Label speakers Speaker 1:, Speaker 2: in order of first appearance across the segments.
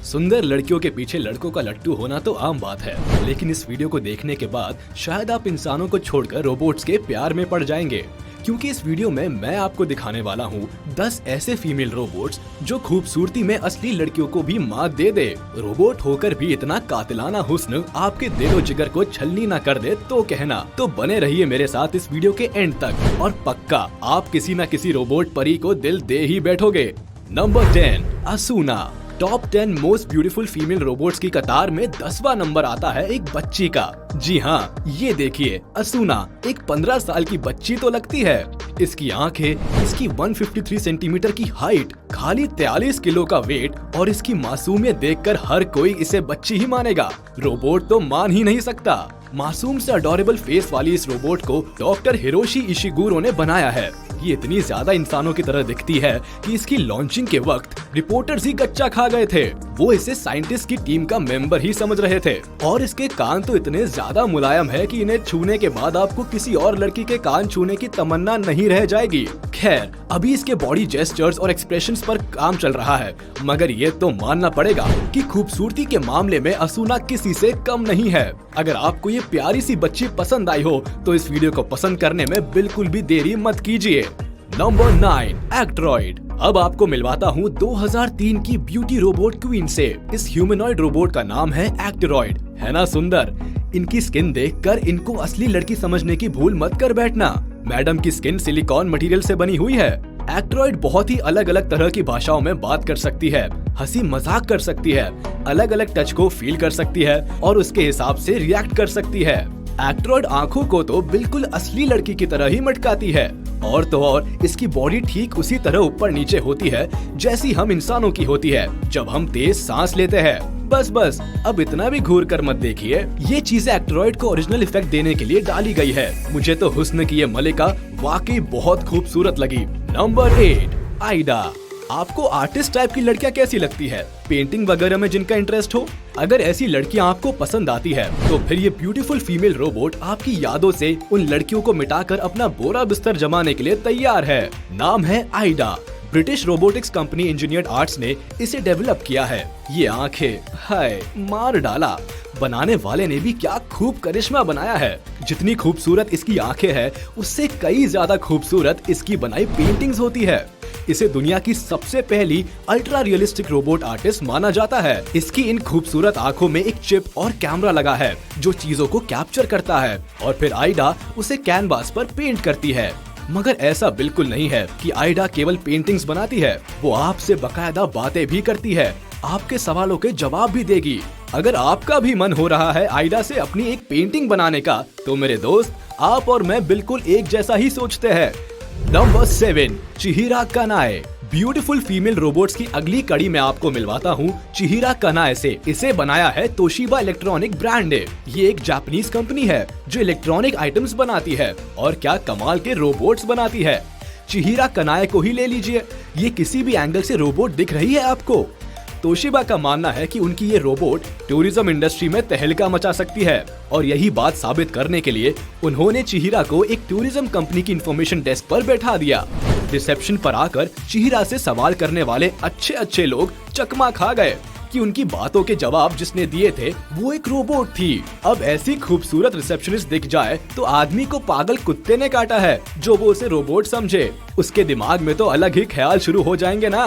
Speaker 1: सुंदर लड़कियों के पीछे लड़कों का लट्टू होना तो आम बात है, लेकिन इस वीडियो को देखने के बाद शायद आप इंसानों को छोड़कर रोबोट्स के प्यार में पड़ जाएंगे, क्योंकि इस वीडियो में मैं आपको दिखाने वाला हूँ 10 ऐसे फीमेल रोबोट्स जो खूबसूरती में असली लड़कियों को भी मात दे दे। रोबोट होकर भी इतना कातिलाना हुस्न आपके दिलो जिगर को छलनी न कर दे तो कहना। तो बने रहिए मेरे साथ इस वीडियो के एंड तक और पक्का आप किसी न किसी रोबोट परी को दिल दे ही बैठोगे। Number 10, Asuna. Top 10 most beautiful female robots की कतार में 10वां नंबर आता है एक बच्ची का। जी हाँ, ये देखिए असूना एक 15 साल की बच्ची तो लगती है। इसकी आंखें, इसकी 153 सेंटीमीटर की हाइट, खाली 43 किलो का वेट और इसकी मासूमियत देखकर हर कोई इसे बच्ची ही मानेगा। रोबोट तो मान ही नहीं सकता। मासूम से अडोरेबल फेस वाली इस रोबोट को डॉक्टर हिरोशी इशिगुरो ने बनाया है। ये इतनी ज्यादा इंसानों की तरह दिखती है कि इसकी लॉन्चिंग के वक्त रिपोर्टर्स ही गच्चा खा गए थे। वो इसे साइंटिस्ट की टीम का मेंबर ही समझ रहे थे। और इसके कान तो इतने ज्यादा मुलायम है कि इन्हें छूने के बाद आपको किसी और लड़की के कान छूने की तमन्ना नहीं रह जाएगी। खैर, अभी इसके बॉडी जेस्चर्स और एक्सप्रेशंस पर काम चल रहा है, मगर ये तो मानना पड़ेगा कि खूबसूरती के मामले में असूना किसी से कम नहीं है। अगर आपको ये प्यारी सी बच्ची पसंद आई हो तो इस वीडियो को पसंद करने में बिल्कुल भी देरी मत कीजिए। नंबर 9, एक्ट्रॉइड। अब आपको मिलवाता हूँ 2003 की ब्यूटी रोबोट क्वीन से। इस ह्यूमनॉइड रोबोट का नाम है एक्ट्रॉइड। है ना सुंदर? इनकी स्किन देखकर इनको असली लड़की समझने की भूल मत कर बैठना। मैडम की स्किन सिलिकॉन मटेरियल से बनी हुई है। एक्ट्रॉइड बहुत ही अलग अलग तरह की भाषाओं में बात कर सकती है, हंसी मजाक कर सकती है, अलग अलग टच को फील कर सकती है और उसके हिसाब से रिएक्ट कर सकती है। एक्ट्रॉइड आंखों को तो बिल्कुल असली लड़की की तरह ही मटकाती है। और तो और इसकी बॉडी ठीक उसी तरह ऊपर नीचे होती है जैसी हम इंसानों की होती है जब हम तेज सांस लेते हैं। बस अब इतना भी घूर कर मत देखिए। ये चीजें एक्ट्रॉइड को ओरिजिनल इफेक्ट देने के लिए डाली गई है। मुझे तो हुस्न की ये मलिका वाकई बहुत खूबसूरत लगी। Number 8, Aida. आपको आर्टिस्ट टाइप की लड़कियां कैसी लगती है? पेंटिंग वगैरह में जिनका इंटरेस्ट हो? अगर ऐसी लड़कियां आपको पसंद आती है तो फिर ये ब्यूटीफुल फीमेल रोबोट आपकी यादों से उन लड़कियों को मिटाकर अपना बोरा बिस्तर जमाने के लिए तैयार है। नाम है Aida. British robotics company engineered arts ने इसे डेवलप किया है। ये आंखें, हाय मार डाला। बनाने वाले ने भी क्या खूब करिश्मा बनाया है। जितनी खूबसूरत इसकी आंखें हैं, उससे कई ज्यादा खूबसूरत इसकी बनाई पेंटिंग्स होती है। इसे दुनिया की सबसे पहली अल्ट्रा रियलिस्टिक रोबोट आर्टिस्ट माना जाता है। इसकी इन खूबसूरत आंखों में एक चिप और कैमरा लगा है जो चीजों को कैप्चर करता है और फिर आइडा उसे कैनवास पर पेंट करती है। मगर ऐसा बिल्कुल नहीं है कि आइडा केवल पेंटिंग्स बनाती है। वो आपसे बकायदा बातें भी करती है, आपके सवालों के जवाब भी देगी। अगर आपका भी मन हो रहा है आइडा से अपनी एक पेंटिंग बनाने का, तो मेरे दोस्त आप और मैं बिल्कुल एक जैसा ही सोचते हैं। नंबर 7, चिहिरा कानाए। ब्यूटीफुल फीमेल रोबोट्स की अगली कड़ी में आपको मिलवाता हूँ चिहिरा कानाए से। इसे बनाया है तोशिबा इलेक्ट्रॉनिक ब्रांड ने। ये एक जापानीज कंपनी है जो इलेक्ट्रॉनिक आइटम्स बनाती है और क्या कमाल के रोबोट्स बनाती है। चिहिरा कानाए को ही ले लीजिए। ये किसी भी एंगल से रोबोट दिख रही है आपको। तोशिबा का मानना है कि उनकी ये रोबोट टूरिज्म इंडस्ट्री में तहलका मचा सकती है और यही बात साबित करने के लिए उन्होंने चिहिरा को एक टूरिज्म कंपनी की इंफॉर्मेशन डेस्क पर बैठा दिया। रिसेप्शन पर आकर चिहिरा से सवाल करने वाले अच्छे लोग चकमा खा गए कि उनकी बातों के जवाब जिसने दिए थे वो एक रोबोट थी। अब ऐसी खूबसूरत रिसेप्शनिस्ट दिख जाए तो आदमी को पागल कुत्ते ने काटा है जो वो उसे रोबोट समझे। उसके दिमाग में तो अलग ही ख्याल शुरू हो जाएंगे ना।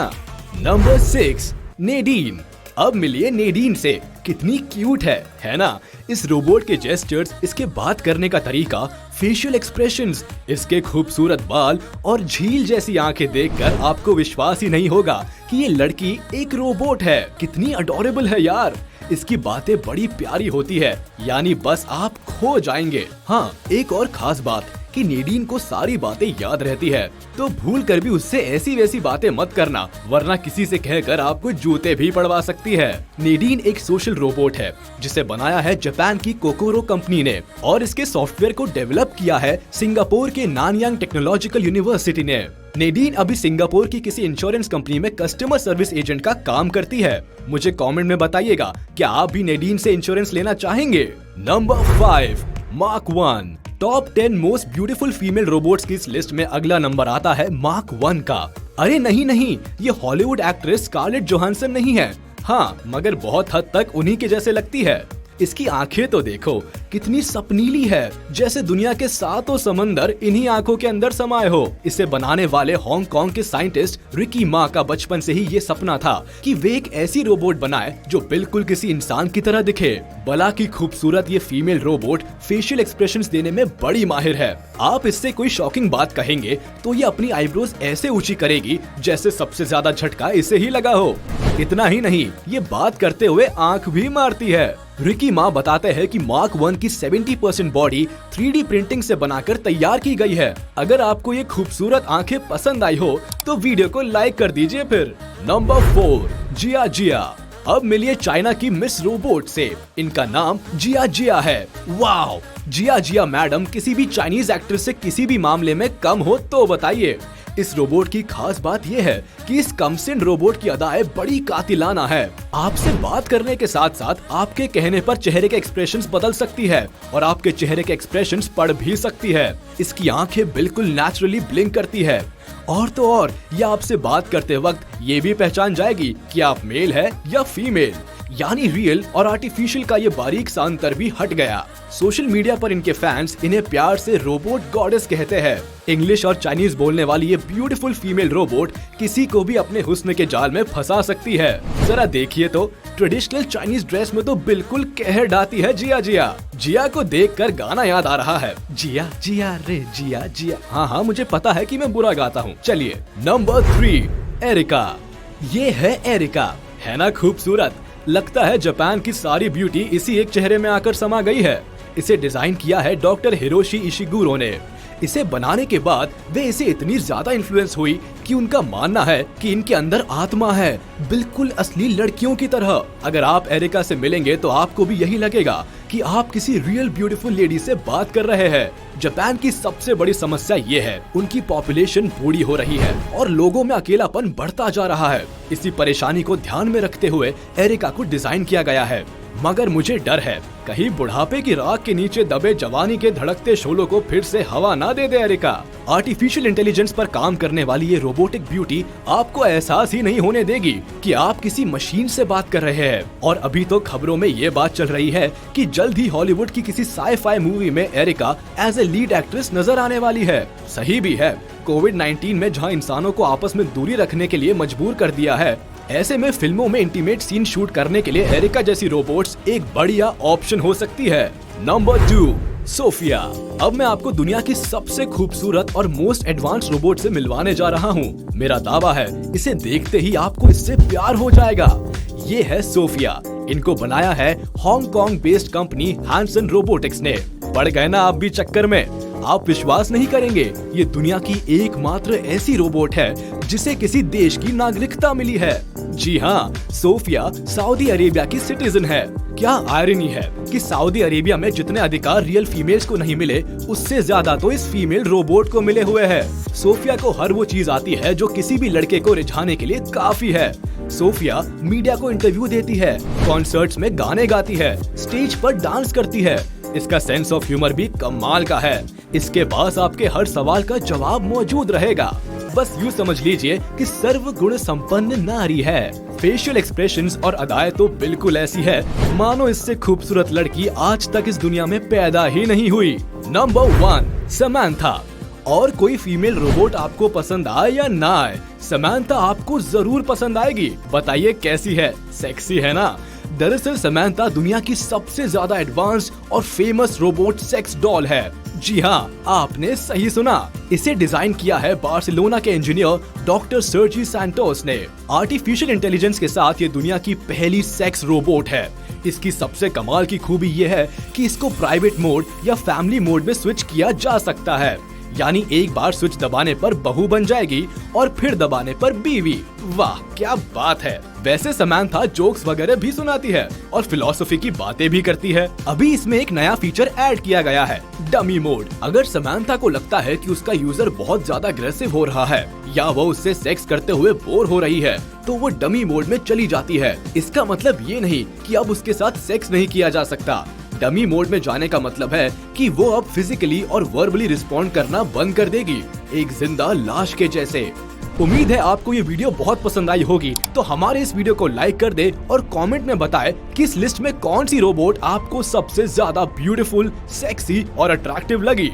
Speaker 1: नंबर 6, नेडीन। अब मिलिए नेडीन से। कितनी क्यूट है ना? इस रोबोट के जेस्चर्स, इसके बात करने का तरीका, फेशियल एक्सप्रेशंस, इसके खूबसूरत बाल और झील जैसी आंखें देखकर आपको विश्वास ही नहीं होगा कि ये लड़की एक रोबोट है। कितनी अडोरेबल है यार। इसकी बातें बड़ी प्यारी होती है, यानी बस आप खो जाएंगे। हाँ, एक और खास बात कि नेडीन को सारी बातें याद रहती है, तो भूल कर भी उससे ऐसी वैसी बातें मत करना, वरना किसी से कहकर आपको जूते भी पड़वा सकती है। नेडीन एक सोशल रोबोट है जिसे बनाया है जापान की कोकोरो कंपनी ने और इसके सॉफ्टवेयर को डेवलप किया है सिंगापुर के नानयांग टेक्नोलॉजिकल यूनिवर्सिटी ने। नेडीन अभी सिंगापुर की किसी इंश्योरेंस कंपनी में कस्टमर सर्विस एजेंट का काम करती है। मुझे कमेंट में बताइएगा, क्या आप भी नेडीन से इंश्योरेंस लेना चाहेंगे? Number 5, mark 1। Top 10 most beautiful female robots की इस लिस्ट में अगला नंबर आता है मार्क 1 का। अरे नहीं, ये हॉलीवुड एक्ट्रेस स्कारलेट जोहानसन नहीं है। हाँ, मगर बहुत हद तक उन्हीं के जैसे लगती है। इसकी आंखें तो देखो कितनी सपनीली है, जैसे दुनिया के सातों समंदर इन्हीं आंखों के अंदर समाये हो। इसे बनाने वाले हांगकांग के साइंटिस्ट रिकी मा का बचपन से ही ये सपना था कि वे एक ऐसी रोबोट बनाए जो बिल्कुल किसी इंसान की तरह दिखे। बला की खूबसूरत ये फीमेल रोबोट फेशियल एक्सप्रेशंस देने में बड़ी माहिर है। आप इससे कोई शॉकिंग बात कहेंगे तो ये अपनी आईब्रोज ऐसे ऊंची करेगी जैसे सबसे ज्यादा झटका इसे ही लगा हो। इतना ही नहीं, ये बात करते हुए आंख भी मारती है। रिकी मा बताते हैं कि मार्क 1 की 70% बॉडी 3D प्रिंटिंग से बनाकर तैयार की गई है। अगर आपको ये खूबसूरत आंखें पसंद आई हो तो वीडियो को लाइक कर दीजिए। फिर नंबर 4, जिया जिया। अब मिलिए चाइना की मिस रोबोट से। इनका नाम जिया जिया है। वाओ, जिया जिया मैडम किसी भी चाइनीज एक्टर से किसी भी मामले में कम हो तो बताइए। इस रोबोट की खास बात यह है कि इस कमसिन रोबोट की अदाएं बड़ी कातिलाना है। आपसे बात करने के साथ साथ आपके कहने पर चेहरे के एक्सप्रेशंस बदल सकती है और आपके चेहरे के एक्सप्रेशंस पढ़ भी सकती है। इसकी आंखें बिल्कुल नेचुरली ब्लिंक करती है। और तो और ये आपसे बात करते वक्त ये भी पहचान जाएगी कि आप मेल है या फीमेल। यानी रियल और आर्टिफिशियल का ये बारीक सा अंतर भी हट गया। सोशल मीडिया पर इनके फैंस इन्हें प्यार से रोबोट गॉडेस कहते हैं। इंग्लिश और चाइनीज बोलने वाली ये ब्यूटीफुल फीमेल रोबोट किसी को भी अपने हुस्न के जाल में फंसा सकती है। जरा देखिए तो, ट्रेडिशनल चाइनीज ड्रेस में तो बिल्कुल कहर ढाती है जिया जिया। जिया को देखकर गाना याद आ रहा है, जिया जिया रे जिया जिया। हाँ, मुझे पता है कि मैं बुरा गाता हूँ। चलिए नंबर 3, एरिका। ये है एरिका, है ना खूबसूरत। लगता है जापान की सारी ब्यूटी इसी एक चेहरे में आकर समा गई है। इसे डिजाइन किया है डॉक्टर हिरोशी इशिगुरो ने। इसे बनाने के बाद वे इसे इतनी ज्यादा इन्फ्लुएंस हुई कि उनका मानना है कि इनके अंदर आत्मा है, बिल्कुल असली लड़कियों की तरह। अगर आप एरिका से मिलेंगे तो आपको भी यही लगेगा कि आप किसी रियल ब्यूटीफुल लेडी से बात कर रहे हैं। जापान की सबसे बड़ी समस्या ये है, उनकी पॉपुलेशन बूढ़ी हो रही है और लोगों में अकेलापन बढ़ता जा रहा है। इसी परेशानी को ध्यान में रखते हुए एरिका को डिजाइन किया गया है। मगर मुझे डर है कहीं बुढ़ापे की राख के नीचे दबे जवानी के धड़कते शोलों को फिर से हवा ना दे एरिका। आर्टिफिशियल इंटेलिजेंस पर काम करने वाली ये रोबोटिक ब्यूटी आपको एहसास ही नहीं होने देगी कि आप किसी मशीन से बात कर रहे हैं। और अभी तो खबरों में ये बात चल रही है कि जल्द ही हॉलीवुड की किसी साई-फाई मूवी में Erica as a lead actress नजर आने वाली है। सही भी है, कोविड-19 में जहां इंसानों को आपस में दूरी रखने के लिए मजबूर कर दिया है, ऐसे में फिल्मों में इंटीमेट सीन शूट करने के लिए एरिका जैसी रोबोट्स एक बढ़िया ऑप्शन हो सकती है। Number 2, Sophia. अब मैं आपको दुनिया की सबसे खूबसूरत और मोस्ट एडवांस रोबोट से मिलवाने जा रहा हूँ। मेरा दावा है इसे देखते ही आपको इससे प्यार हो जाएगा। ये है सोफिया। इनको बनाया है Hong Kong based company Hanson Robotics ने। पड़ गए ना आप भी चक्कर में? आप विश्वास नहीं करेंगे, ये दुनिया की एकमात्र ऐसी रोबोट है जिसे किसी देश की नागरिकता मिली है। जी हाँ, सोफिया सऊदी अरेबिया की सिटीजन है। क्या आयरनी है कि सऊदी अरेबिया में जितने अधिकार रियल फीमेल्स को नहीं मिले, उससे ज्यादा तो इस फीमेल रोबोट को मिले हुए हैं। सोफिया को हर वो चीज आती है जो किसी भी लड़के को रिझाने के लिए काफी है। सोफिया मीडिया को इंटरव्यू देती है, कॉन्सर्ट्स में गाने गाती है, स्टेज पर डांस करती है। इसका सेंस ऑफ ह्यूमर भी कमाल का है। इसके पास आपके हर सवाल का जवाब मौजूद रहेगा। बस यूँ समझ लीजिए कि सर्वगुण संपन्न नारी है। फेशियल एक्सप्रेशंस और अदाएं तो बिल्कुल ऐसी है मानो इससे खूबसूरत लड़की आज तक इस दुनिया में पैदा ही नहीं हुई। Number 1, Samantha. और कोई फीमेल रोबोट आपको पसंद आए या ना आए, समंथा आपको जरूर पसंद आएगी। बताइए कैसी है? सेक्सी है ना? दरअसल समंथा दुनिया की सबसे ज्यादा एडवांस और फेमस रोबोट सेक्स डॉल है। जी हाँ, आपने सही सुना। इसे डिजाइन किया है बार्सिलोना के इंजीनियर डॉक्टर सर्जी सैंटोस ने। आर्टिफिशियल इंटेलिजेंस के साथ ये दुनिया की पहली सेक्स रोबोट है। इसकी सबसे कमाल की खूबी ये है कि इसको प्राइवेट मोड या फैमिली मोड में स्विच किया जा सकता है। यानी एक बार स्विच दबाने पर बहू बन जाएगी और फिर दबाने पर बीवी। वाह क्या बात है। वैसे समंथा जोक्स वगैरह भी सुनाती है और फिलॉसफी की बातें भी करती है। अभी इसमें एक नया फीचर ऐड किया गया है, डमी मोड। अगर समंथा को लगता है कि उसका यूजर बहुत ज्यादा अग्रेसिव हो रहा है या वो उससे सेक्स करते हुए बोर हो रही है तो वो डमी मोड में चली जाती है। इसका मतलब ये नहीं कि अब उसके साथ सेक्स नहीं किया जा सकता। डमी मोड में जाने का मतलब है कि वो अब फिजिकली और वर्बली रिस्पॉन्ड करना बंद कर देगी, एक जिंदा लाश के जैसे। उम्मीद है आपको ये वीडियो बहुत पसंद आई होगी, तो हमारे इस वीडियो को लाइक कर दे और कमेंट में बताए कि इस लिस्ट में कौन सी रोबोट आपको सबसे ज्यादा ब्यूटीफुल, सेक्सी और अट्रैक्टिव लगी।